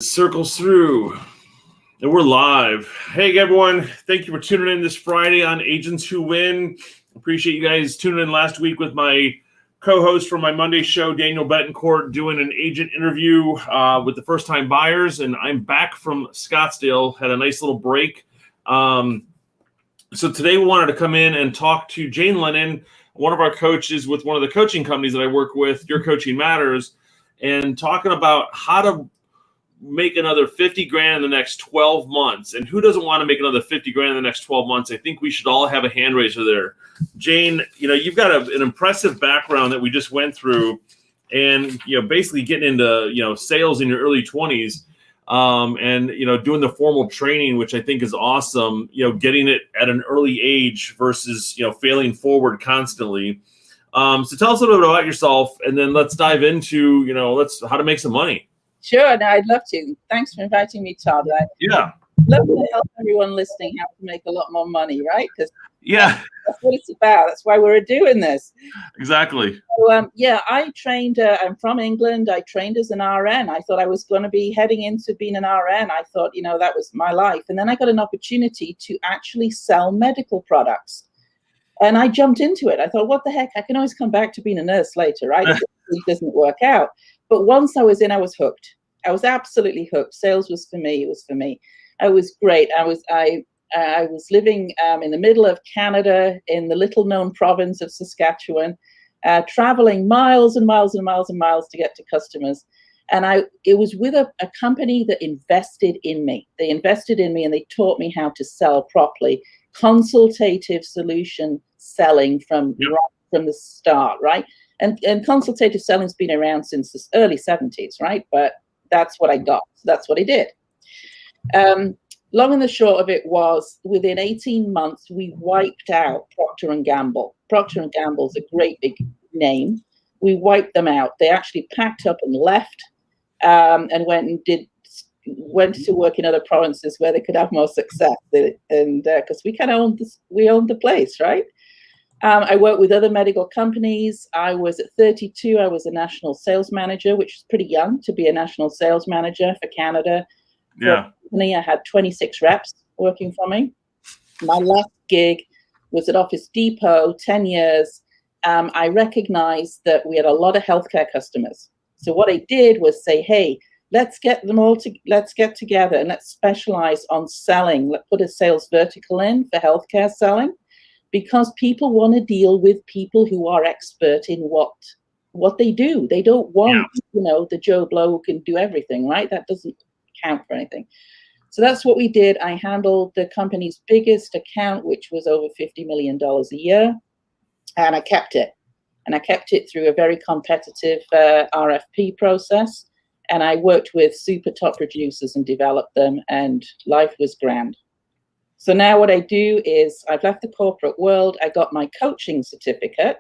Circles through, and we're live. Hey everyone, thank you for tuning in this Friday on Agents Who Win. Appreciate you guys tuning in last week with my co-host from my Monday show, Daniel Betancourt, doing an agent interview with the first-time buyers, and I'm back from Scottsdale. Had a nice little break. So today we wanted to come in and talk to Jane Lennon, one of our coaches with one of the coaching companies that I work with, Your Coaching Matters, and talking about how to make another 50 grand in the next 12 months. And who doesn't want to make another 50 grand in the next 12 months? I think we should all have a hand raiser there. Jane, you've got an impressive background that we just went through, and, basically getting into, sales in your early 20s, and, doing the formal training, which I think is awesome, getting it at an early age versus, failing forward constantly. So tell us a little bit about yourself, and then let's dive into, how to make some money. Sure, no, I'd love to. Thanks for inviting me, Todd. Yeah. Love to help everyone listening how to make a lot more money, right? Because that's what it's about. That's why we're doing this. Exactly. So, I trained. I'm from England. I trained as an RN. I thought I was going to be heading into being an RN. I thought, that was my life. And then I got an opportunity to actually sell medical products. And I jumped into it. I thought, what the heck? I can always come back to being a nurse later, right? It doesn't work out. But once I was in, I was hooked. I was absolutely hooked. Sales was for me. It was for me. I was great. I was living in the middle of Canada in the little known province of Saskatchewan, traveling miles and miles and miles and miles to get to customers. And it was with a company that invested in me. They invested in me and they taught me how to sell properly. Consultative solution selling from the start, right? And consultative selling's been around since the early 70s, right? But that's what I got. So that's what I did. Long and the short of it was, within 18 months, we wiped out Procter & Gamble. Procter & Gamble's a great big name. We wiped them out. They actually packed up and left, and went to work in other provinces where they could have more success. And because we kind of owned the place, right? I worked with other medical companies. I was at 32. I was a national sales manager, which is pretty young to be a national sales manager for Canada. Yeah. I had 26 reps working for me. My last gig was at Office Depot, 10 years. I recognized that we had a lot of healthcare customers. So what I did was say, hey, let's get together and let's specialize on selling. Let's put a sales vertical in for healthcare selling, because people want to deal with people who are expert in what they do. They don't want, the Joe Blow who can do everything, right? That doesn't count for anything. So that's what we did. I handled the company's biggest account, which was over $50 million a year. And I kept it. And I kept it through a very competitive RFP process. And I worked with super top producers and developed them, and life was grand. So now what I do is I've left the corporate world. I got my coaching certificate,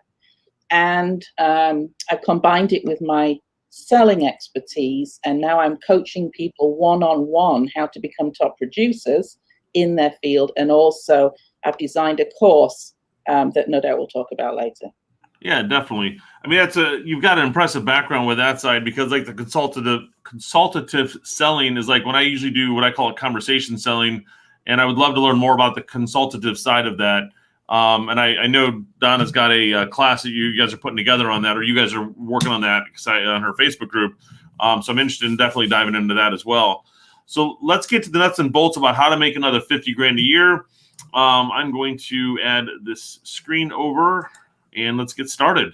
and I've combined it with my selling expertise. And now I'm coaching people one-on-one how to become top producers in their field. And also I've designed a course that no doubt we'll talk about later. Yeah, definitely. I mean, you've got an impressive background with that side, because like the consultative selling is like when I usually do what I call conversation selling. And I would love to learn more about the consultative side of that. And I know Donna's got a class that you guys are putting together on that, or you guys are working on that on her Facebook group. So I'm interested in definitely diving into that as well. So let's get to the nuts and bolts about how to make another 50 grand a year. I'm going to add this screen over, and let's get started.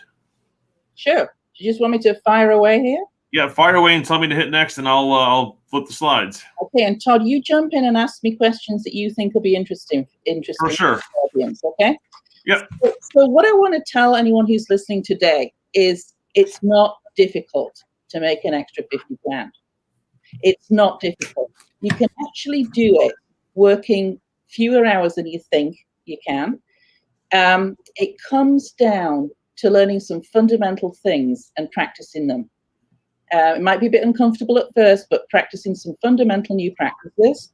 Sure. You just want me to fire away here? Yeah, fire away and tell me to hit next, and I'll flip the slides. Okay, and Todd, you jump in and ask me questions that you think will be interesting For sure. To the audience, okay? Yep. So what I want to tell anyone who's listening today is it's not difficult to make an extra 50 grand. It's not difficult. You can actually do it working fewer hours than you think you can. It comes down to learning some fundamental things and practicing them. It might be a bit uncomfortable at first, but practicing some fundamental new practices,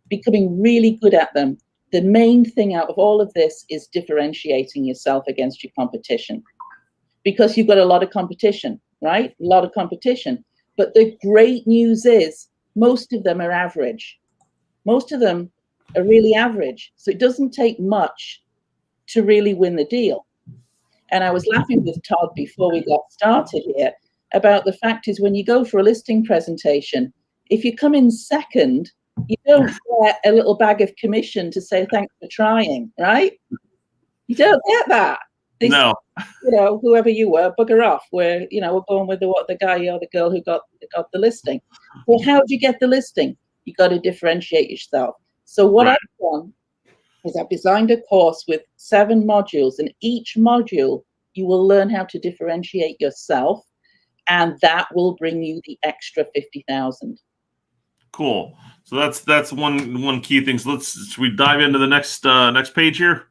becoming really good at them. The main thing out of all of this is differentiating yourself against your competition, because you've got a lot of competition, right? A lot of competition. But the great news is Most of them are average. Most of them are really average. So it doesn't take much to really win the deal. And I was laughing with Todd before we got started here about the fact is when you go for a listing presentation, if you come in second, you don't get a little bag of commission to say thanks for trying, right? You don't get that. No. You know, whoever you were, bugger off. We're going with the guy or the girl who got the listing. Well, how do you get the listing? You got to differentiate yourself. So what I've done is I've designed a course with 7 modules, and each module you will learn how to differentiate yourself, and that will bring you the extra 50,000. Cool. So that's one key thing. So should we dive into the next page here?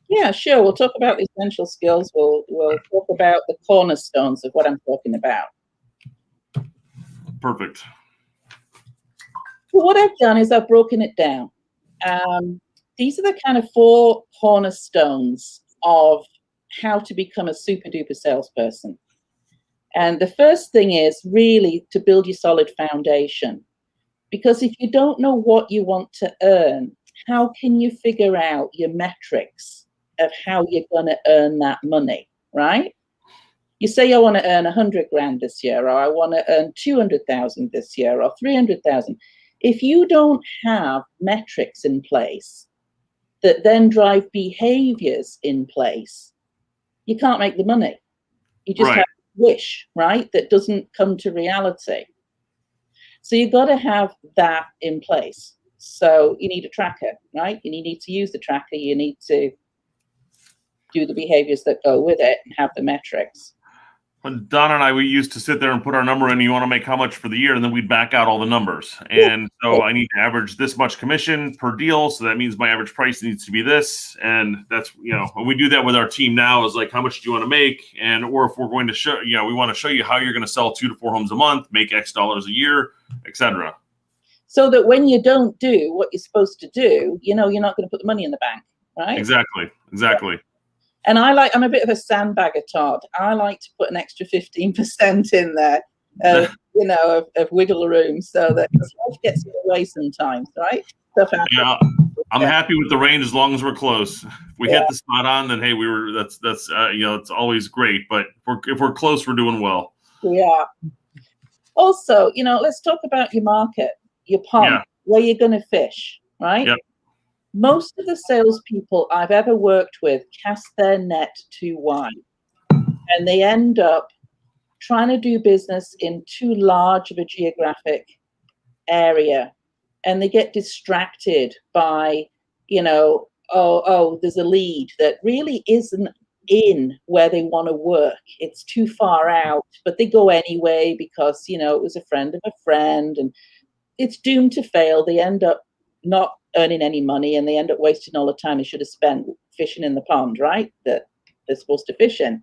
Yeah, sure. We'll talk about the essential skills. We'll talk about the cornerstones of what I'm talking about. Perfect. So what I've done is I've broken it down. These are the kind of 4 cornerstones of how to become a super duper salesperson. And the first thing is really to build your solid foundation. Because if you don't know what you want to earn, how can you figure out your metrics of how you're going to earn that money, right? You say, I want to earn 100 grand this year, or I want to earn 200,000 this year, or 300,000. If you don't have metrics in place that then drive behaviors in place, you can't make the money. You just have a wish, right? That doesn't come to reality. So you've got to have that in place. So you need a tracker, right? You need to use the tracker. You need to do the behaviors that go with it and have the metrics. When Don and I, we used to sit there and put our number in, you want to make how much for the year, and then we'd back out all the numbers. And so I need to average this much commission per deal. So that means my average price needs to be this. And that's, when we do that with our team now is like, how much do you want to make? And, or if we're going to show, we want to show you how you're going to sell 2 to 4 homes a month, make X dollars a year, etc. So that when you don't do what you're supposed to do, you're not going to put the money in the bank, right? Exactly. And I'm a bit of a sandbagger, Todd. I like to put an extra 15% in there, of wiggle room, so that life gets in the way sometimes, right? Yeah, I'm happy with the range as long as we're close. If we hit the spot on, then hey, that's it's always great. But if we're close, we're doing well. Yeah. Also, let's talk about your market, your pond, where you're going to fish, right? Yep. Most of the salespeople I've ever worked with cast their net too wide, and they end up trying to do business in too large of a geographic area, and they get distracted by, there's a lead that really isn't in where they want to work. It's too far out, but they go anyway because, it was a friend of a friend, and it's doomed to fail. They end up not earning any money, and they end up wasting all the time they should have spent fishing in the pond, right? That they're supposed to fish in.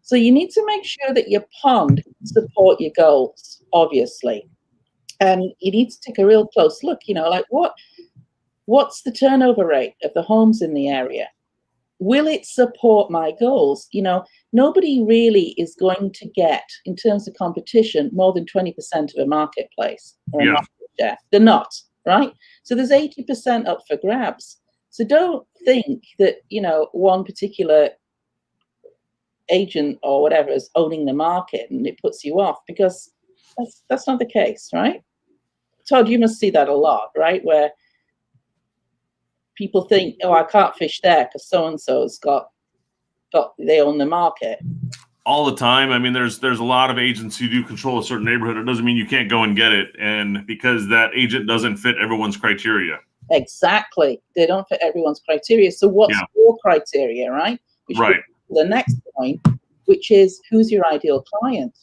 So you need to make sure that your pond support your goals, obviously. And you need to take a real close look, like what's the turnover rate of the homes in the area? Will it support my goals? Nobody really is going to get, in terms of competition, more than 20% of a marketplace or a market share. They're not. Right? So there's 80% up for grabs. So don't think that, one particular agent or whatever is owning the market and it puts you off, because that's not the case, right? Todd, you must see that a lot, right? Where people think, I can't fish there because so-and-so's they own the market. All the time. I mean, there's a lot of agents who do control a certain neighborhood. It doesn't mean you can't go and get it, and because that agent doesn't fit everyone's criteria. Exactly, they don't fit everyone's criteria. So what's your criteria, right? Right. The next point, which is who's your ideal client?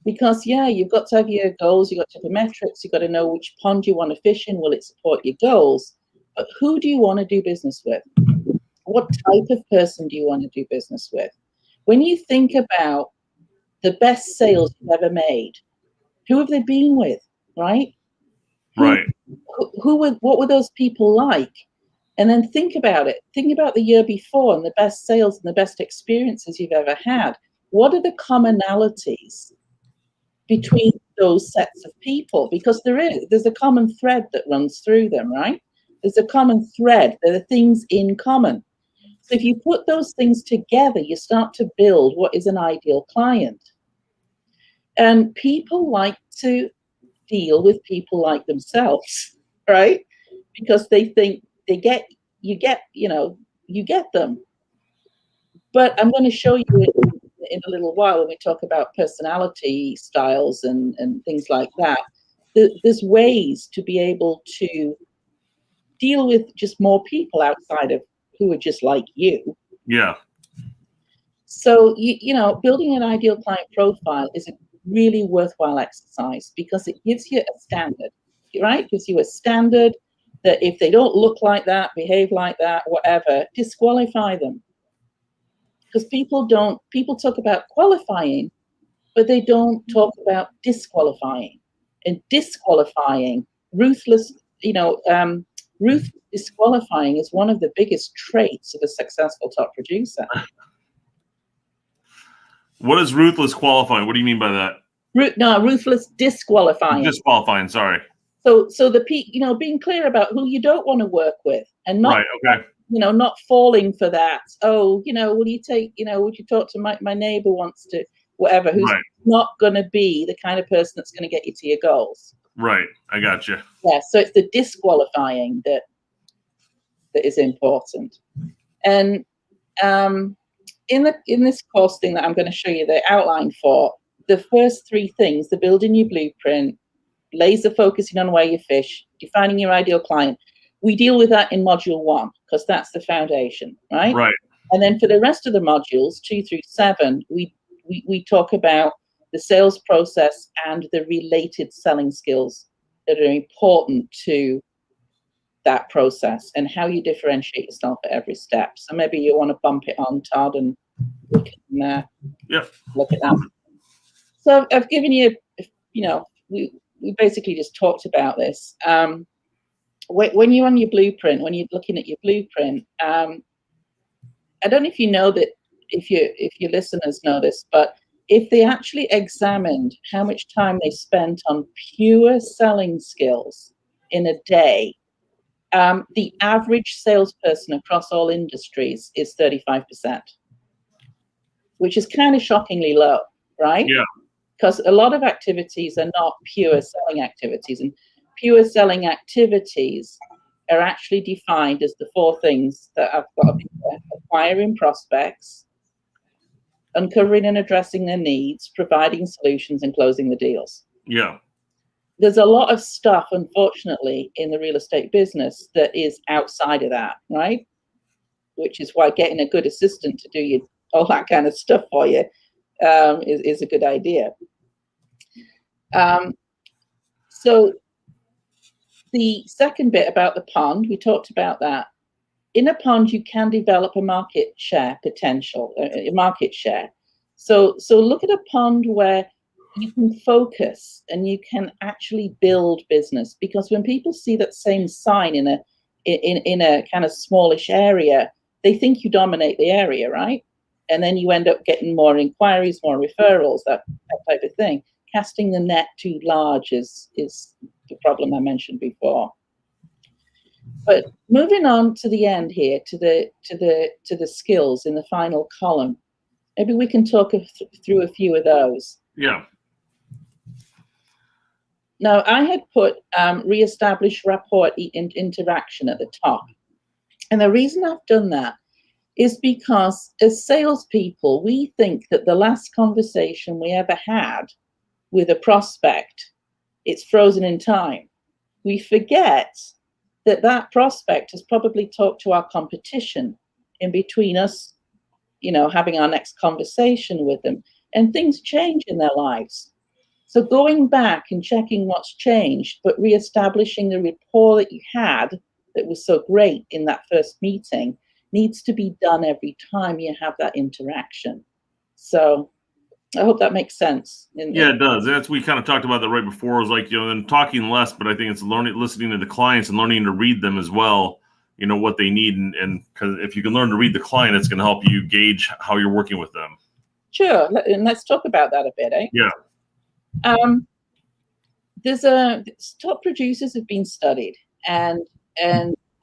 Because you've got to have your goals, you've got to have your metrics, you've got to know which pond you want to fish in. Will it support your goals? But who do you want to do business with? What type of person do you want to do business with? When you think about the best sales you've ever made, who have they been with, right? Right. What were those people like? And then think about it. Think about the year before and the best sales and the best experiences you've ever had. What are the commonalities between those sets of people, because there's a common thread that runs through them, right? There's a common thread. There are things in common. So if you put those things together, you start to build what is an ideal client. And people like to deal with people like themselves, right? Because they think you get them. But I'm going to show you in a little while when we talk about personality styles and things like that. There's ways to be able to deal with just more people outside of who are just like you. Yeah. So, building an ideal client profile is a really worthwhile exercise because it gives you a standard, right? It gives you a standard that if they don't look like that, behave like that, whatever, disqualify them. Because people talk about qualifying, but they don't talk about disqualifying. And disqualifying, ruthless disqualifying is one of the biggest traits of a successful top producer. What is ruthless qualifying? What do you mean by that? Ruthless disqualifying. Disqualifying, sorry. So being clear about who you don't want to work with and not, right, okay. Not falling for that. Oh, will you take, would you talk to my neighbor wants to, whatever, who's not going to be the kind of person that's going to get you to your goals. Right. I got you. Yeah. So it's the disqualifying that is important. And in this course thing that I'm going to show you the outline for, the first three things, the building your blueprint, laser focusing on where you fish, defining your ideal client, we deal with that in module 1 because that's the foundation, right? Right. And then for the rest of the modules, 2 through 7, we talk about the sales process and the related selling skills that are important to that process and how you differentiate yourself at every step. So maybe you want to bump it on, Todd, and we can look at that. So I've given you, we basically just talked about this. When you're on your blueprint, when you're looking at your blueprint, I don't know if you know that, if your listeners know this, but if they actually examined how much time they spent on pure selling skills in a day, the average salesperson across all industries is 35%, which is kind of shockingly low, right? Yeah. Because a lot of activities are not pure selling activities, and pure selling activities are actually defined as the 4 things that I've got to be there: acquiring prospects, uncovering and addressing their needs, providing solutions, and closing the deals. Yeah. There's a lot of stuff, unfortunately, in the real estate business that is outside of that, right? Which is why getting a good assistant to do all that kind of stuff for you is a good idea. So the second bit about the pond, we talked about that. In a pond, you can develop a market share potential, a market share. So look at a pond where you can focus and you can actually build business, because when people see that same sign in a kind of smallish area, they think you dominate the area, right? And then you end up getting more inquiries, more referrals, that type of thing. Casting the net too large is the problem I mentioned before. But moving on to the end here, to the skills in the final column, maybe we can talk through a few of those. Yeah. Now, I had put reestablish rapport interaction at the top. And the reason I've done that is because as salespeople, we think that the last conversation we ever had with a prospect, it's frozen in time. We forget that prospect has probably talked to our competition in between us, having our next conversation with them, and things change in their lives. So going back and checking what's changed, but reestablishing the rapport that you had that was so great in that first meeting needs to be done every time you have that interaction. So I hope that makes sense. Yeah, it does. That's, we kind of talked about that right before. It was like, then talking less, but I think it's listening to the clients and learning to read them as well, what they need. And because if you can learn to read the client, it's going to help you gauge how you're working with them. Sure. And let's talk about that a bit, eh? Yeah. top producers have been studied, and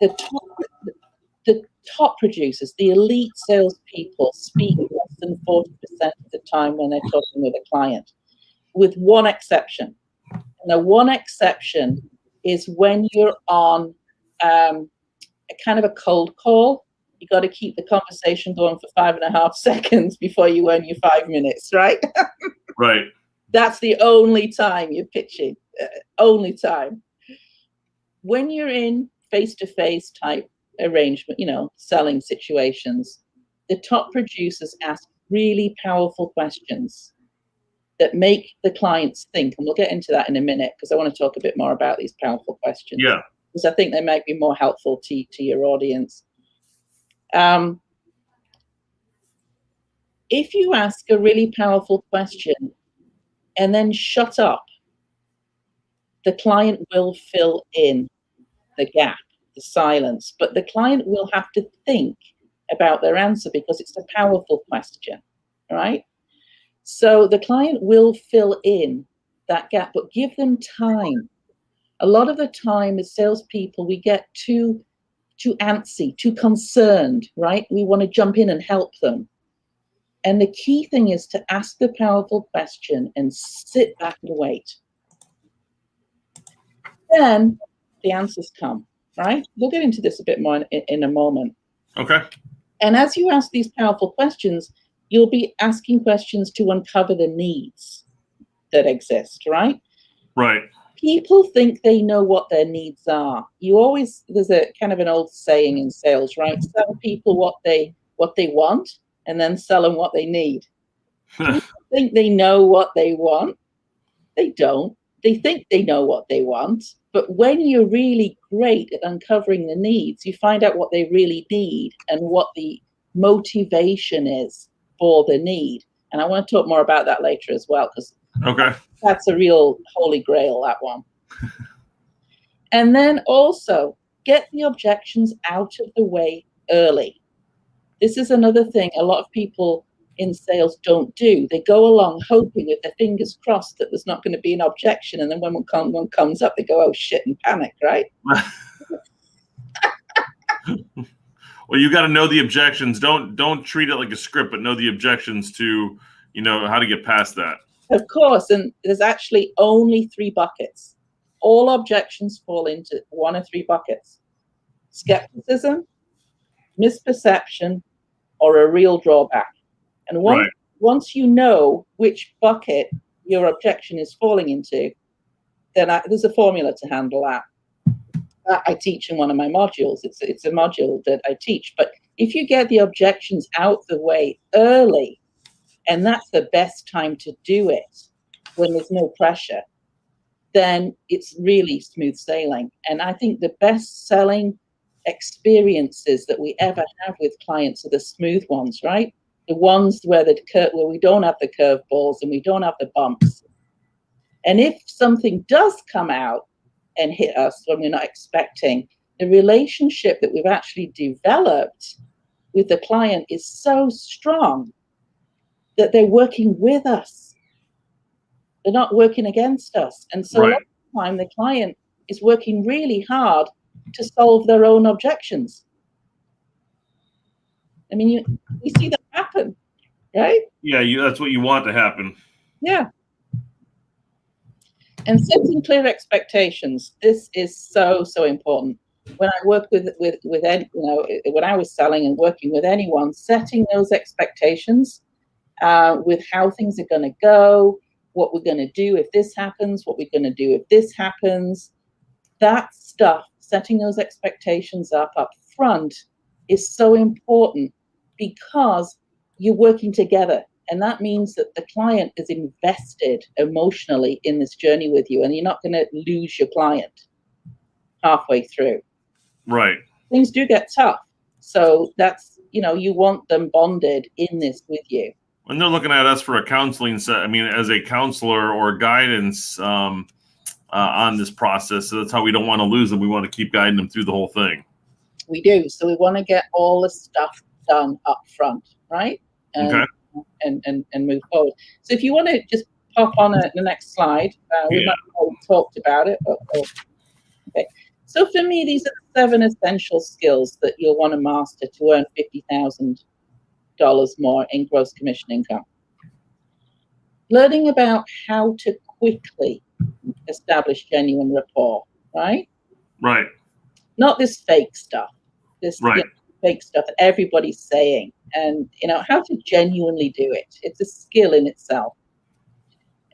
the top producers, the elite salespeople, speak less than 40% of the time when they're talking with a client, with one exception. And the one exception is when you're on a kind of a cold call. You got to keep the conversation going for 5.5 seconds before you earn your 5 minutes, right? Right. That's the only time you're pitching. Only time. When you're in face-to-face type arrangement, selling situations, the top producers ask really powerful questions that make the clients think. And we'll get into that in a minute because I want to talk a bit more about these powerful questions. Yeah. Because I think they might be more helpful to your audience. If you ask a really powerful question and then shut up, the client will fill in the gap, the silence, but the client will have to think about their answer because it's a powerful question, right? So the client will fill in that gap, but give them time. A lot of the time as salespeople, we get too antsy, too concerned, right? We want to jump in and help them. And the key thing is to ask the powerful question and sit back and wait. Then the answers come, right? We'll get into this a bit more in a moment. Okay. And as you ask these powerful questions, you'll be asking questions to uncover the needs that exist, right? Right. People think they know what their needs are. There's a kind of an old saying in sales, right? Sell people what they want and then sell them what they need. People think they know what they want. They don't. They think they know what they want. But when you're really great at uncovering the needs, you find out what they really need and what the motivation is for the need. And I want to talk more about that later as well, because that's a real holy grail, that one. And then also get the objections out of the way early. This is another thing a lot of people in sales don't do. They go along hoping with their fingers crossed that there's not going to be an objection. And then when one comes up, they go, oh shit, and panic, right? Well, you got to know the objections. Don't treat it like a script, but know the objections to, how to get past that. Of course. And there's actually only 3 buckets. All objections fall into 1 of 3 buckets: skepticism, misperception, or a real drawback. And once you know which bucket your objection is falling into, then there's a formula to handle that. I teach in one of my modules. It's a module that I teach. But if you get the objections out the way early, and that's the best time to do it when there's no pressure, then it's really smooth sailing. And I think the best selling experiences that we ever have with clients are the smooth ones, right? The ones where we don't have the curveballs and we don't have the bumps. And if something does come out and hit us when we're not expecting, the relationship that we've actually developed with the client is so strong that they're working with us. They're not working against us. And so a lot of the time the client is working really hard to solve their own objections. I mean, we see that happen, right? Yeah, that's what you want to happen. Yeah. And setting clear expectations. This is so important. When I work with when I was selling and working with anyone, setting those expectations with how things are going to go, what we're going to do if this happens, what we're going to do if this happens, that stuff, setting those expectations up front is so important because you're working together. And that means that the client is invested emotionally in this journey with you, and you're not going to lose your client halfway through. Right. Things do get tough. So that's, you want them bonded in this with you. And they're looking at us for a counseling set. I mean, as a counselor or guidance on this process. So that's how we don't want to lose them. We want to keep guiding them through the whole thing. We do. So we want to get all the stuff done up front, right? And move forward. So if you want to just pop on the next slide. We might have talked about it. Okay. So for me, these are the 7 essential skills that you'll want to master to earn $50,000 more in gross commission income. Learning about how to quickly establish genuine rapport, right? Right. Not this fake stuff. This right. Fake stuff that everybody's saying, and how to genuinely do it. It's a skill in itself.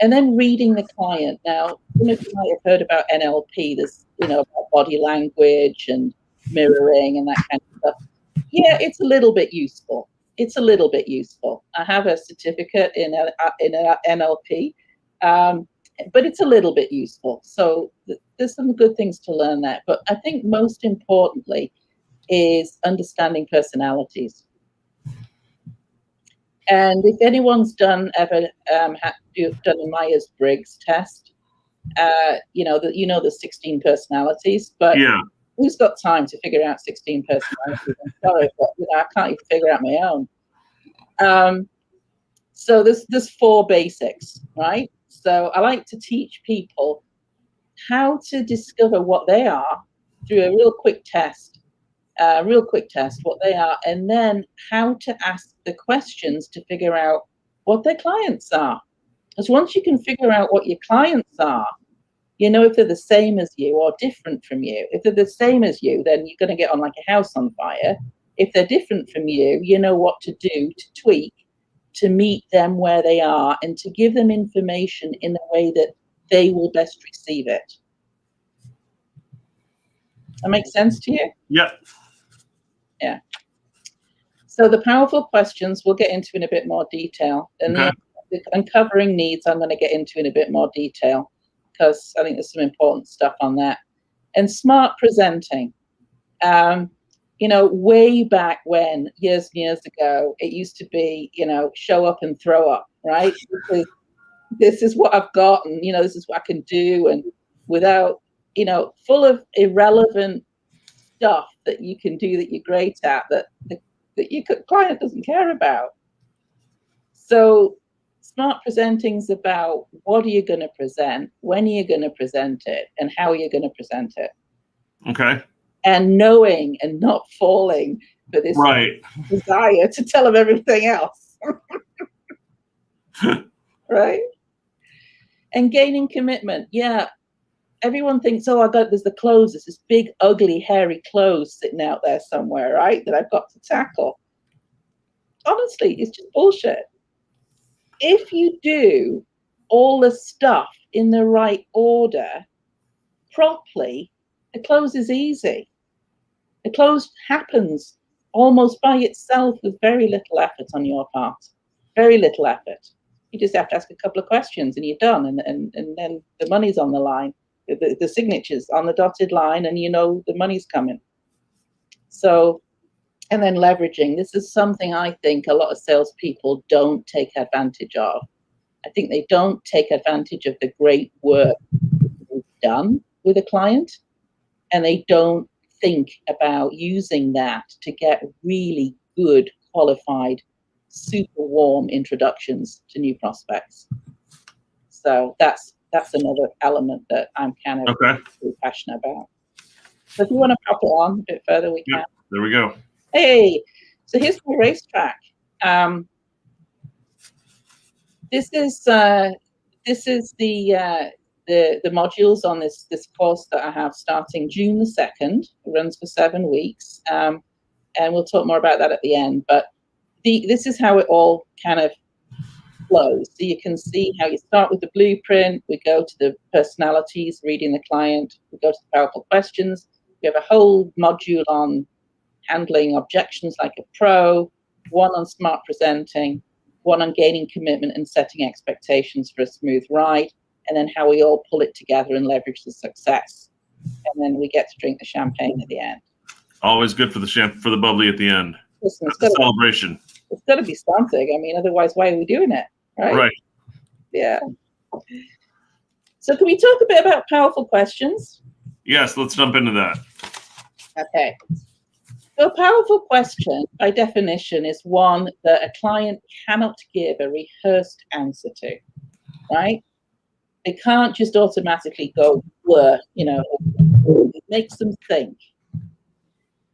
And then reading the client. Now, some of you might have heard about NLP. There's about body language and mirroring and that kind of stuff. Yeah, it's a little bit useful. I have a certificate in NLP, but it's a little bit useful. So there's some good things to learn there. But I think most importantly is understanding personalities. And if anyone's done a Myers-Briggs test, the 16 personalities, but who's got time to figure out 16 personalities? I'm sorry, but I can't even figure out my own. So there's 4 basics, right? So I like to teach people how to discover what they are through a real quick test, what they are, and then how to ask the questions to figure out what their clients are. Because once you can figure out what your clients are, if they're the same as you or different from you. If they're the same as you, then you're going to get on like a house on fire. If they're different from you, you know what to do to tweak to meet them where they are and to give them information in a way that they will best receive it. That makes sense to you? Yep. Yeah. So the powerful questions we'll get into in a bit more detail. And the uncovering needs I'm going to get into in a bit more detail because I think there's some important stuff on that. And smart presenting. Way back when, years and years ago, it used to be, show up and throw up, right? This is what I've got, and this is what I can do, and without, full of irrelevant stuff that you can do that you're great at that your client doesn't care about. So smart presenting is about what are you going to present, when are you going to present it, and how are you going to present it. Okay. And knowing and not falling for this desire to tell them everything else. Right? And gaining commitment. Yeah. Everyone thinks, there's the clothes. There's this big, ugly, hairy clothes sitting out there somewhere, right? That I've got to tackle. Honestly, it's just bullshit. If you do all the stuff in the right order properly, the close is easy. The close happens almost by itself with very little effort on your part. Very little effort. You just have to ask a couple of questions and you're done. And then the money's on the line. The signature's on the dotted line and the money's coming. So, and then leveraging. This is something I think a lot of salespeople don't take advantage of. I think they don't take advantage of the great work we've done with a client, and they don't think about using that to get really good, qualified, super warm introductions to new prospects. So that's another element that I'm kind of really passionate about. So if you want to pop it on a bit further, we can. There we go. Hey, so here's my racetrack. This is the modules on this course that I have starting June the 2nd. It runs for 7 weeks, and we'll talk more about that at the end. But this is how it all kind of flows. So you can see how you start with the blueprint. We go to the personalities, reading the client. We go to the powerful questions. We have a whole module on handling objections like a pro, one on smart presenting, one on gaining commitment and setting expectations for a smooth ride, and then how we all pull it together and leverage the success. And then we get to drink the champagne at the end. Always good for the bubbly at the end. Listen, it's a celebration. It's got to be something. I mean, otherwise, why are we doing it? Right. Yeah. So can we talk a bit about powerful questions? Yes, let's jump into that. Okay. So a powerful question, by definition, is one that a client cannot give a rehearsed answer to. right? They can't just automatically go blur, it makes them think.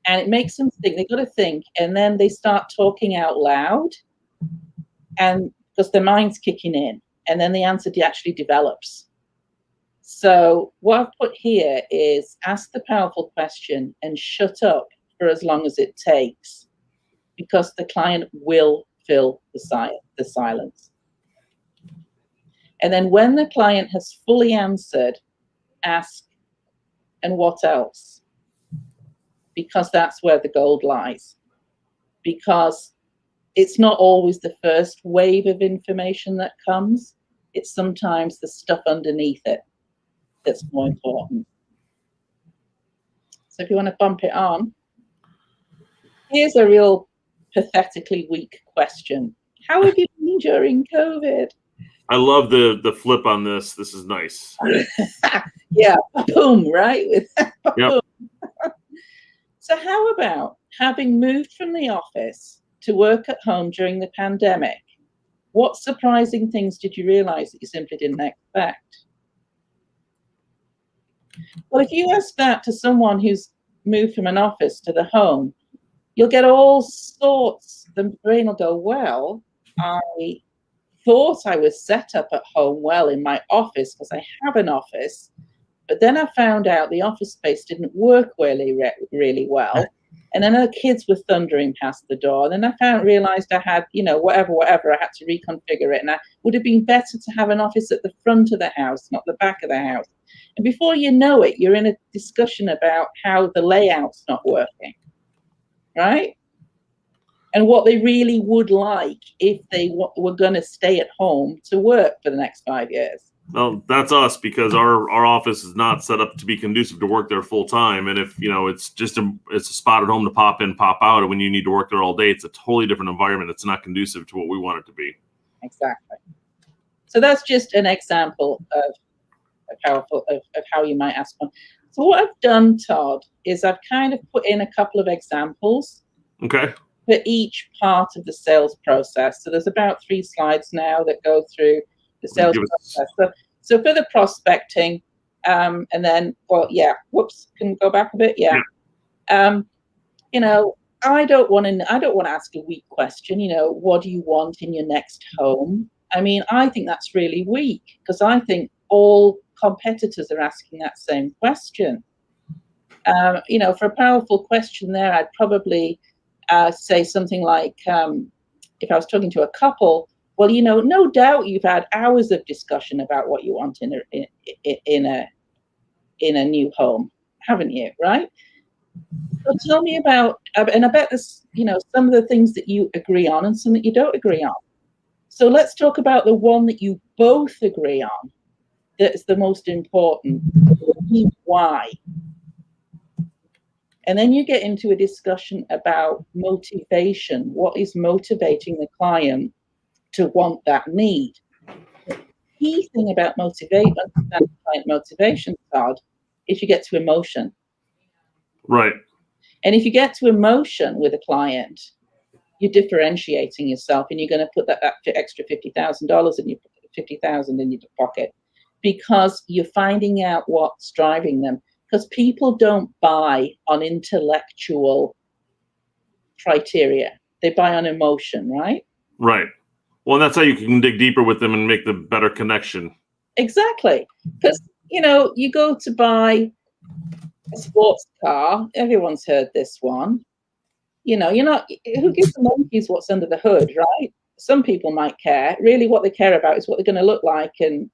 And it makes them think, they've got to think, and then they start talking out loud, and because their mind's kicking in, and then the answer actually develops. So what I've put here is ask the powerful question and shut up for as long as it takes, because the client will fill the silence. And then when the client has fully answered, ask, and what else? Because that's where the gold lies. Because it's not always the first wave of information that comes. It's sometimes the stuff underneath it that's more important. So if you want to bump it on, here's a real pathetically weak question. How have you been during COVID? I love the flip on this. This is nice. Yeah, boom, right? Yep. So how about having moved from the office to work at home during the pandemic? What surprising things did you realize that you simply didn't expect? Well, if you ask that to someone who's moved from an office to the home, you'll get all sorts. The brain will go, well, I thought I was set up at home well in my office because I have an office, but then I found out the office space didn't work really well. And then the kids were thundering past the door. And then I realized I had, whatever, I had to reconfigure it. And it would have been better to have an office at the front of the house, not the back of the house. And before you know it, you're in a discussion about how the layout's not working, right? And what they really would like if they were going to stay at home to work for the next 5 years. Well, that's us, because our office is not set up to be conducive to work there full time. And if, it's just it's a spot at home to pop in, pop out, and when you need to work there all day, it's a totally different environment. It's not conducive to what we want it to be. Exactly. So that's just an example of how you might ask one. So what I've done, Todd, is I've kind of put in a couple of examples. Okay. For each part of the sales process. So there's about 3 slides now that go through the sales process. So for the prospecting, and then, can we go back a bit? Yeah. I don't want to ask a weak question. What do you want in your next home? I mean, I think that's really weak, because I think all competitors are asking that same question. For a powerful question there, I'd probably say something like, if I was talking to a couple, well, no doubt you've had hours of discussion about what you want in a new home, haven't you? Right? So tell me about, and I bet there's, some of the things that you agree on and some that you don't agree on. So let's talk about the one that you both agree on. That's the most important. Why? And then you get into a discussion about motivation. What is motivating the client to want that need? The key thing about client motivation, Todd, is you get to emotion. Right. And if you get to emotion with a client, you're differentiating yourself, and you're going to put that extra $50,000 in your pocket, because you're finding out what's driving them. Because people don't buy on intellectual criteria. They buy on emotion, right? Right. Well, that's how you can dig deeper with them and make the better connection. Exactly. Because, you go to buy a sports car. Everyone's heard this one. You're not, who gives the monkeys what's under the hood, right? Some people might care. Really, what they care about is what they're going to look like, and,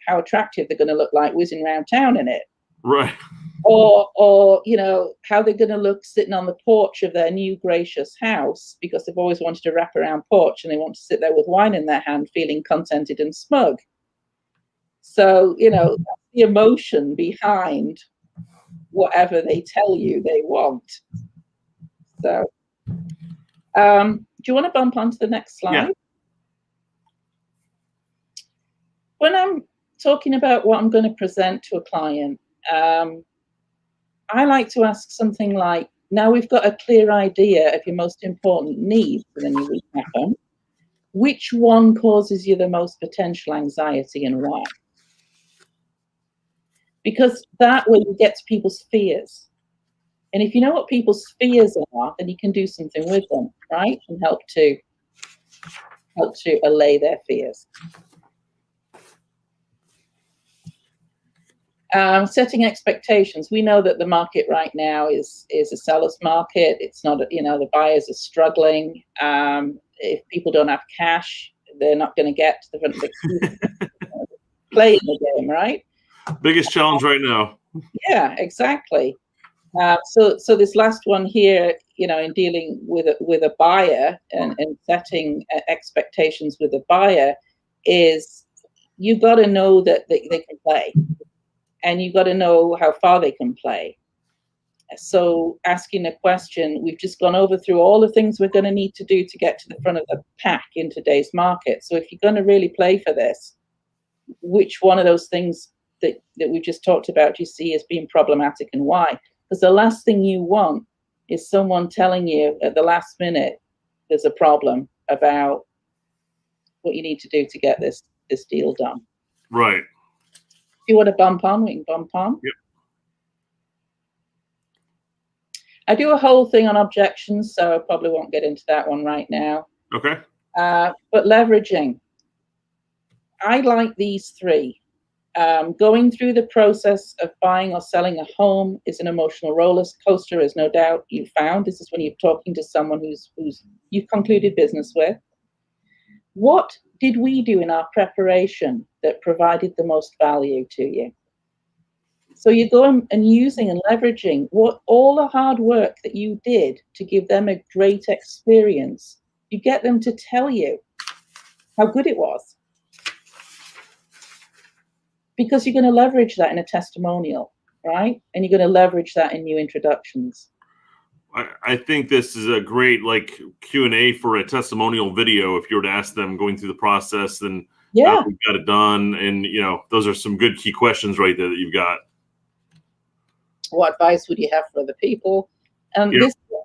how attractive they're going to look like whizzing around town in it. Right. Or how they're going to look sitting on the porch of their new gracious house, because they've always wanted a wraparound porch and they want to sit there with wine in their hand, feeling contented and smug. So, the emotion behind whatever they tell you they want. So, do you want to bump on to the next slide? Yeah. When I'm talking about what I'm going to present to a client, I like to ask something like, now we've got a clear idea of your most important needs for the new week happen. which one causes you the most potential anxiety and why? Because that way you get to people's fears. And if you know what people's fears are, then you can do something with them, right? And help to allay their fears. Setting expectations. We know that the market right now is a seller's market. It's not, the buyers are struggling. If people don't have cash, they're not going to get to the front of the play in the game, right? Biggest challenge right now. Yeah, exactly. So this last one here, in dealing with a buyer and setting expectations with a buyer, is you've got to know that they can play, and you've got to know how far they can play. So asking a question, we've just gone over through all the things we're going to need to do to get to the front of the pack in today's market. So if you're going to really play for this, which one of those things that we just talked about do you see as being problematic, and why? Because the last thing you want is someone telling you at the last minute there's a problem about what you need to do to get this deal done. Right. If you want to bump on, we can bump on. Yep. I do a whole thing on objections, so I probably won't get into that one right now. Okay. But leveraging. I like these three. Going through the process of buying or selling a home is an emotional roller coaster, as no doubt you found. This is when you're talking to someone who's you've concluded business with. What did we do in our preparation that provided the most value to you? So you're going and using and leveraging what all the hard work that you did to give them a great experience. You get them to tell you how good it was, because you're going to leverage that in a testimonial, right? And you're going to leverage that in new introductions. I think this is a great Q&A for a testimonial video. If you were to ask them going through the process and how we got it done, and those are some good key questions right there that you've got. What advice would you have for other people? And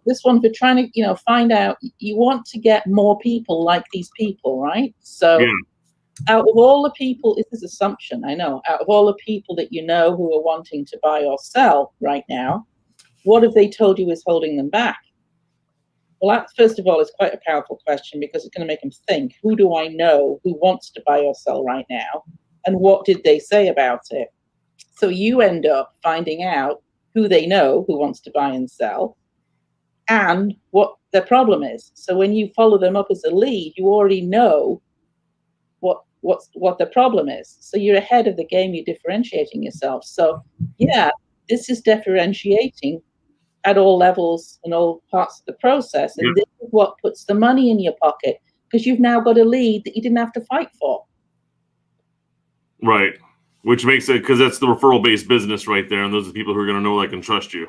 this one for trying to find out, you want to get more people like these people, right? So out of all the people, this is assumption, I know, out of all the people that who are wanting to buy or sell right now, what have they told you is holding them back? Well, that, first of all, is quite a powerful question, because it's going to make them think, who do I know who wants to buy or sell right now? And what did they say about it? So you end up finding out who they know who wants to buy and sell and what their problem is. So when you follow them up as a lead, you already know what the problem is. So you're ahead of the game, you're differentiating yourself. So this is differentiating at all levels and all parts of the process. And this is what puts the money in your pocket, because you've now got a lead that you didn't have to fight for. Right. Which makes it, because that's the referral-based business right there. And those are the people who are going to know, like, and trust you.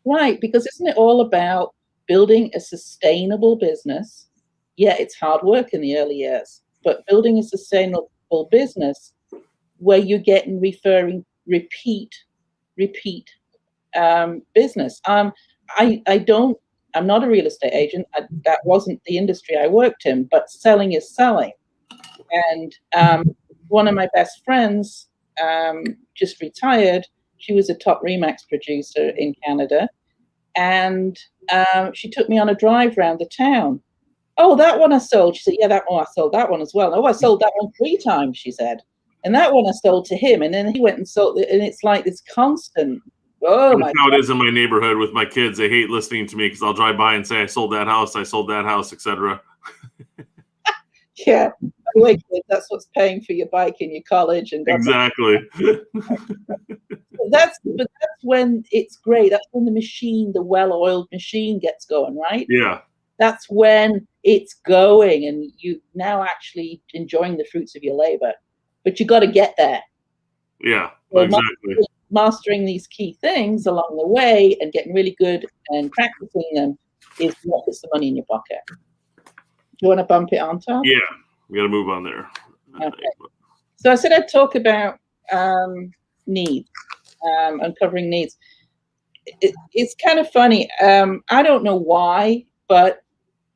Right. Because isn't it all about building a sustainable business? Yeah, it's hard work in the early years, but building a sustainable business where you're getting repeat business. I'm not a real estate agent. That wasn't the industry I worked in, but selling is selling. And one of my best friends just retired. She was a top Remax producer in Canada. And she took me on a drive around the town. Oh, that one I sold. She said, yeah, that one I sold that one as well. Oh, I sold that one 3 times, she said. And that one I sold to him. And then he went and sold it. And it's like this constant. Oh, that's how it is in my neighborhood with my kids. They hate listening to me because I'll drive by and say, I sold that house, etc. Yeah. Wait, that's what's paying for your bike in your college. And exactly. But that's when it's great. That's when the well-oiled machine gets going, right? Yeah. That's when it's going and you now actually enjoying the fruits of your labor. But you got to get there. Yeah, so exactly. Mastering these key things along the way and getting really good and practicing them is what puts the money in your pocket. Do you want to bump it on, Todd? Yeah, we got to move on there. Okay. So I said I'd talk about needs, uncovering needs. It's kind of funny. I don't know why, but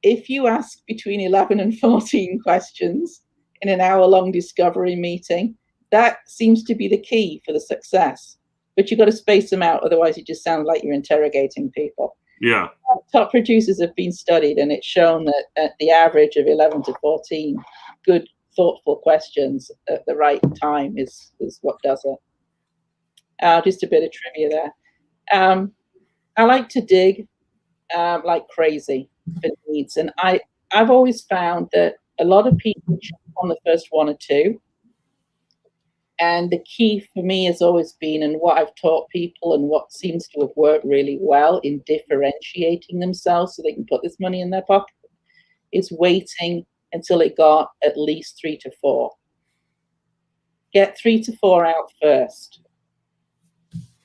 if you ask between 11 and 14 questions in an hour-long discovery meeting, that seems to be the key for the success. But you've got to space them out, otherwise it just sounds like you're interrogating people. Yeah. Top producers have been studied, and it's shown that at the average of 11 to 14 good, thoughtful questions at the right time is what does it. Just a bit of trivia there. I like to dig like crazy for needs, and I've always found that a lot of people jump on the first one or two. And the key for me has always been, and what I've taught people and what seems to have worked really well in differentiating themselves so they can put this money in their pocket, is waiting until it got at least 3 to 4. Get 3 to 4 out first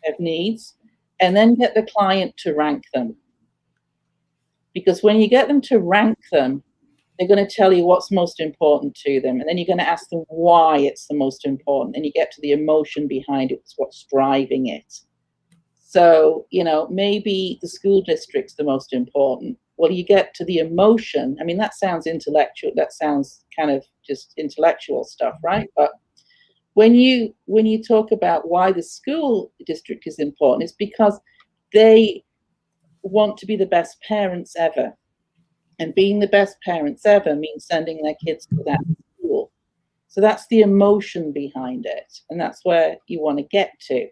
of needs, and then get the client to rank them. Because when you get them to rank them, they're going to tell you what's most important to them. And then you're going to ask them why it's the most important. And you get to the emotion behind it, what's driving it. So, maybe the school district's the most important. Well, you get to the emotion. I mean, that sounds intellectual. That sounds kind of just intellectual stuff, right? But when you talk about why the school district is important, it's because they want to be the best parents ever. And being the best parents ever means sending their kids to that school. So that's the emotion behind it. And that's where you want to get to,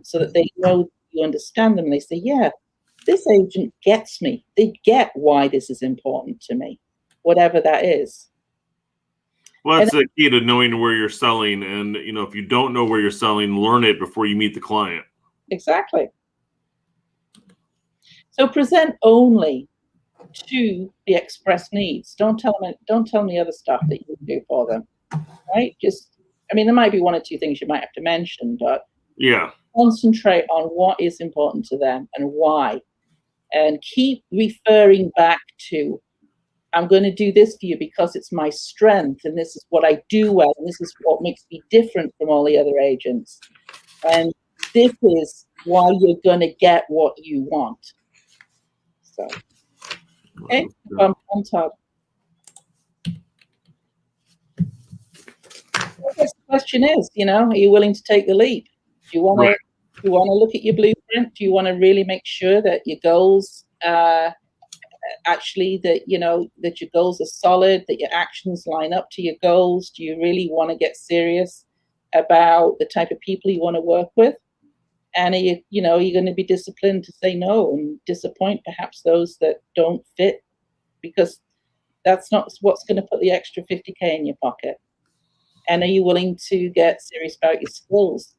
so that they know you understand them. And they say, yeah, this agent gets me. They get why this is important to me, whatever that is. Well, that's the key to knowing where you're selling. And, if you don't know where you're selling, learn it before you meet the client. Exactly. So present only to the express needs. Don't tell me other stuff that you can do for them, right? There might be 1 or 2 things you might have to mention, but yeah, concentrate on what is important to them and why, and keep referring back to, I'm going to do this for you because it's my strength, and this is what I do well, and this is what makes me different from all the other agents, and this is why you're going to get what you want. So. Okay, I'm Todd. The question is, are you willing to take the leap? Do you want to? Right. Do you want to look at your blueprint? Do you want to really make sure that your goals actually that your goals are solid, that your actions line up to your goals? Do you really want to get serious about the type of people you want to work with? And are you going to be disciplined to say no and disappoint perhaps those that don't fit, because that's not what's going to put the extra 50K in your pocket? And are you willing to get serious about your skills?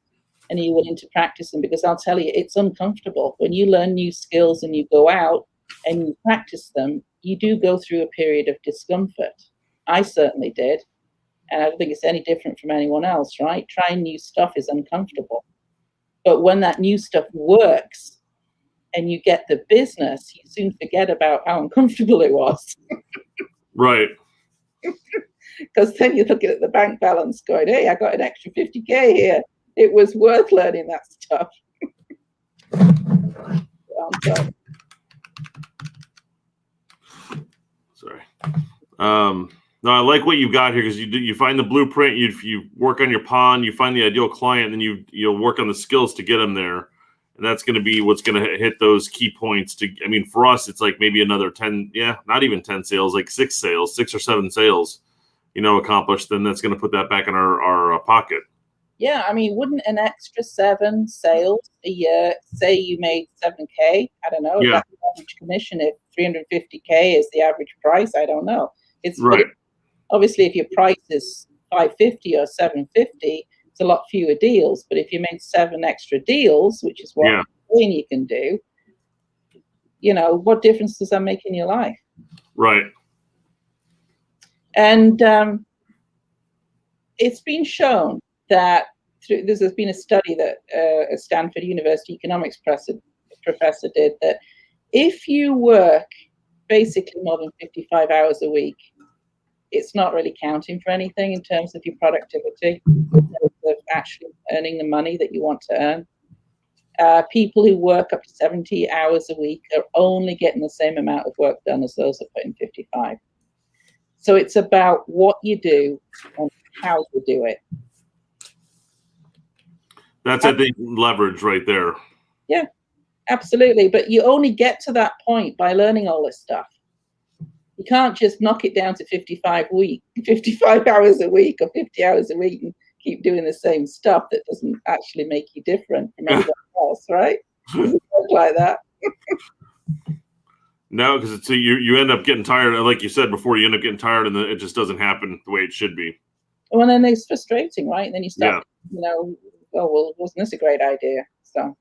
And are you willing to practice them? Because I'll tell you, it's uncomfortable. When you learn new skills and you go out and you practice them, you do go through a period of discomfort. I certainly did. And I don't think it's any different from anyone else, right? Trying new stuff is uncomfortable. But when that new stuff works and you get the business, you soon forget about how uncomfortable it was. Right. Because then you're looking at the bank balance going, hey, I got an extra 50K here. It was worth learning that stuff. Sorry. No, I like what you've got here, because you find the blueprint, you work on your pond, you find the ideal client, and then you'll work on the skills to get them there, and that's going to be what's going to hit those key points. For us, it's like maybe another 10, not even 10 sales, like 6 or 7 sales, accomplished. Then that's going to put that back in our pocket. Yeah, wouldn't an extra 7 sales a year, say you made 7K? I don't know. Yeah. That's the average commission. If 350K is the average price, I don't know. It's right. Obviously, if your price is 550 or 750, it's a lot fewer deals. But if you make 7 extra deals, which is what you can do, what difference does that make in your life? Right. And it's been shown that there's been a study that a Stanford University economics professor did, that if you work basically more than 55 hours a week, it's not really counting for anything in terms of your productivity, in terms of actually earning the money that you want to earn. People who work up to 70 hours a week are only getting the same amount of work done as those that put in 55. So it's about what you do and how you do it. That's, I think, leverage right there. Yeah, absolutely. But you only get to that point by learning all this stuff. You can't just knock it down to 55 hours a week or 50 hours a week and keep doing the same stuff that doesn't actually make you different from everyone else, right? Does it work like that? No, because you end up getting tired. Like you said before, you end up getting tired, and it just doesn't happen the way it should be. Well, then it's frustrating, right? And then you start, oh, well, wasn't this a great idea? So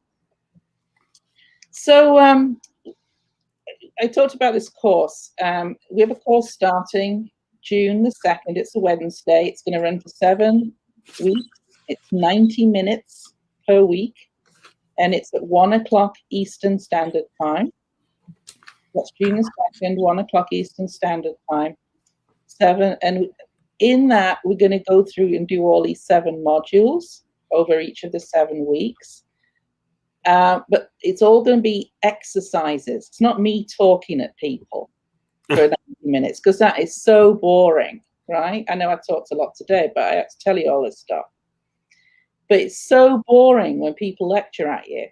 I talked about this course. We have a course starting June the 2nd. It's a Wednesday. It's going to run for 7 weeks. It's 90 minutes per week, and it's at 1 o'clock Eastern Standard Time. That's June the 2nd, 1 o'clock Eastern Standard Time. And in that, we're going to go through and do all these 7 modules over each of the 7 weeks. But it's all going to be exercises. It's not me talking at people for 90 minutes, because that is so boring, right? I know I talked a lot today, but I have to tell you all this stuff. But it's so boring when people lecture at you.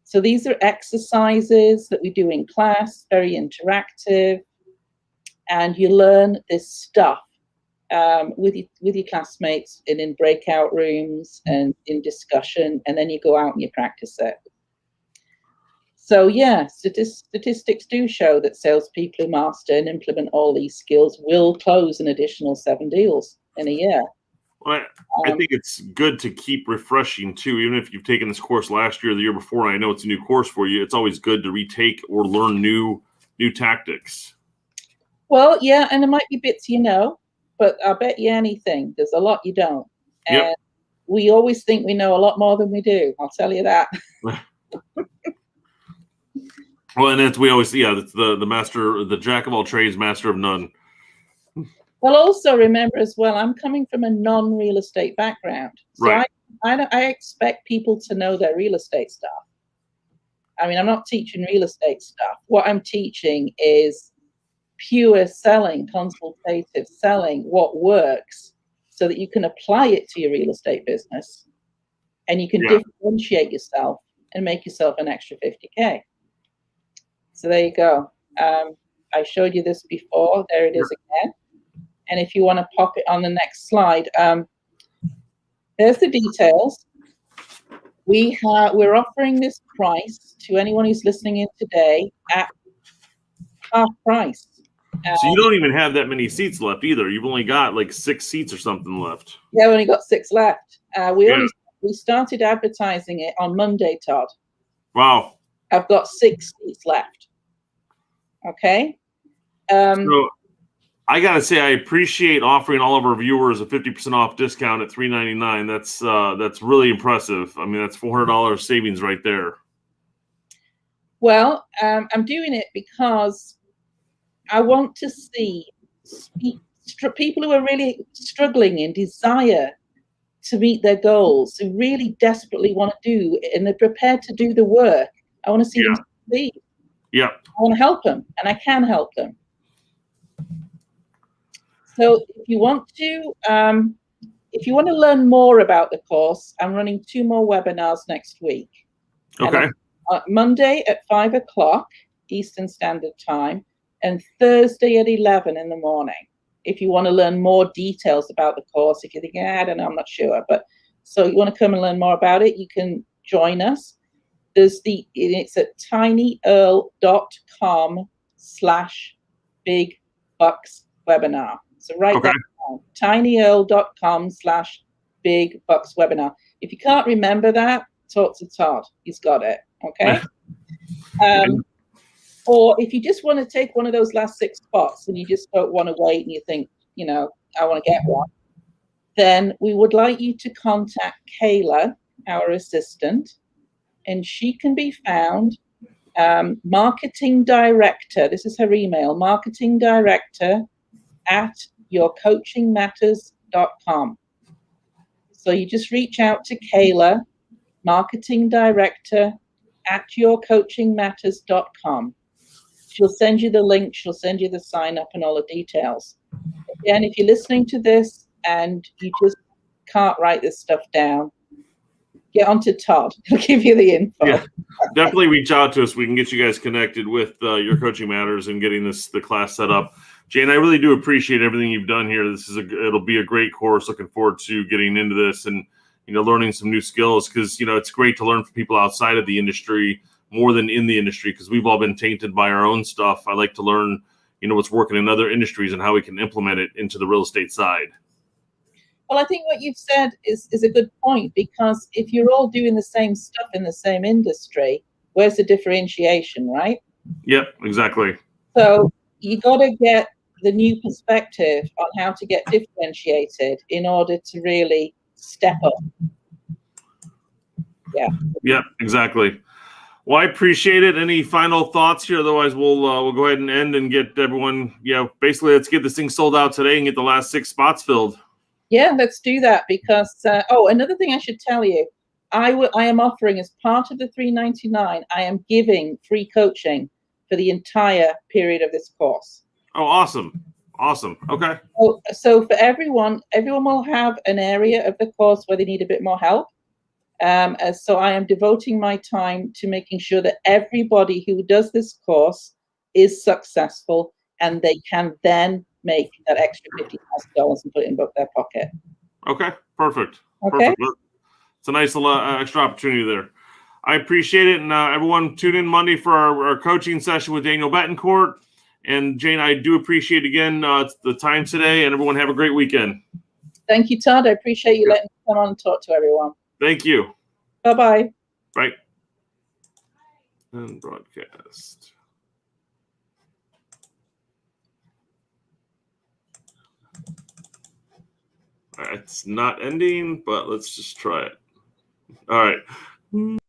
So these are exercises that we do in class, very interactive, and you learn this stuff with your classmates and in breakout rooms and in discussion, and then you go out and you practice it. So yeah, statistics do show that salespeople who master and implement all these skills will close an additional 7 deals in a year. Well, I think it's good to keep refreshing too. Even if you've taken this course last year or the year before, and I know it's a new course for you, it's always good to retake or learn new tactics. Well, yeah, and there might be bits but I'll bet you anything, there's a lot you don't. And we always think we know a lot more than we do. I'll tell you that. Well, and it's it's the master, the jack of all trades, master of none. Well, also remember as well, I'm coming from a non-real estate background. So right. I expect people to know their real estate stuff. I mean, I'm not teaching real estate stuff. What I'm teaching is pure selling, consultative selling, what works, so that you can apply it to your real estate business and you can differentiate yourself and make yourself an extra 50K. So there you go. I showed you this before. There it is again. And if you want to pop it on the next slide, there's the details. We're offering this price to anyone who's listening in today at half price. So you don't even have that many seats left either. You've only got like 6 seats or something left. Yeah, we only got 6 left. We started advertising it on Monday, Todd. Wow. I've got 6 seats left. Okay. So I gotta say, I appreciate offering all of our viewers a 50% off discount at $399. That's really impressive. I mean, that's $400 savings right there. Well, I'm doing it because I want to see people who are really struggling and desire to meet their goals, who really desperately want to do and they're prepared to do the work. I want to see them succeed. Yeah. I want to help them, and I can help them. So if you want to learn more about the course, I'm running 2 more webinars next week. Okay. Monday at 5 o'clock Eastern Standard Time and Thursday at 11 in the morning. If you want to learn more details about the course, if you think, I don't know, I'm not sure, but so you want to come and learn more about it, you can join us. It's at tinyurl.com/bigbuckswebinar. So write that down, tinyurl.com/bigbuckswebinar. If you can't remember that, talk to Todd. He's got it. Okay. Or if you just want to take one of those last 6 spots and you just don't want to wait and you think, I want to get one, then we would like you to contact Kayla, our assistant, and she can be found marketing director. This is her email, marketing director @yourcoachingmatters.com. So you just reach out to Kayla, marketing director at yourcoachingmatters.com. She'll send you the link. She'll send you the sign up and all the details. Again, if you're listening to this and you just can't write this stuff down, get on to Todd. He'll give you the info. Yeah, definitely reach out to us. We can get you guys connected with Your Coaching Matters and getting the class set up. Jane, I really do appreciate everything you've done here. It'll be a great course. Looking forward to getting into this and learning some new skills, because it's great to learn from people outside of the industry more than in the industry, because we've all been tainted by our own stuff. I like to learn what's working in other industries and how we can implement it into the real estate side. Well, I think what you've said is a good point, because if you're all doing the same stuff in the same industry, where's the differentiation, right? Yep, exactly. So you got to get the new perspective on how to get differentiated in order to really step up. Yeah, exactly. Well, I appreciate it. Any final thoughts here? Otherwise, we'll go ahead and end and get everyone. Basically, let's get this thing sold out today and get the last 6 spots filled. Yeah, let's do that, because another thing I should tell you, I am offering, as part of the $399, I am giving free coaching for the entire period of this course. Oh, awesome. Okay. So for everyone will have an area of the course where they need a bit more help. So I am devoting my time to making sure that everybody who does this course is successful, and they can then make that extra $50,000 and put it in their pocket. Okay, perfect. Okay. Perfect. It's a nice little extra opportunity there. I appreciate it. And everyone, tune in Monday for our coaching session with Daniel Betancourt. And Jane, I do appreciate again the time today, and everyone have a great weekend. Thank you, Todd. I appreciate you letting me come on and talk to everyone. Thank you. Bye-bye. Right. And broadcast. All right, it's not ending, but let's just try it. All right.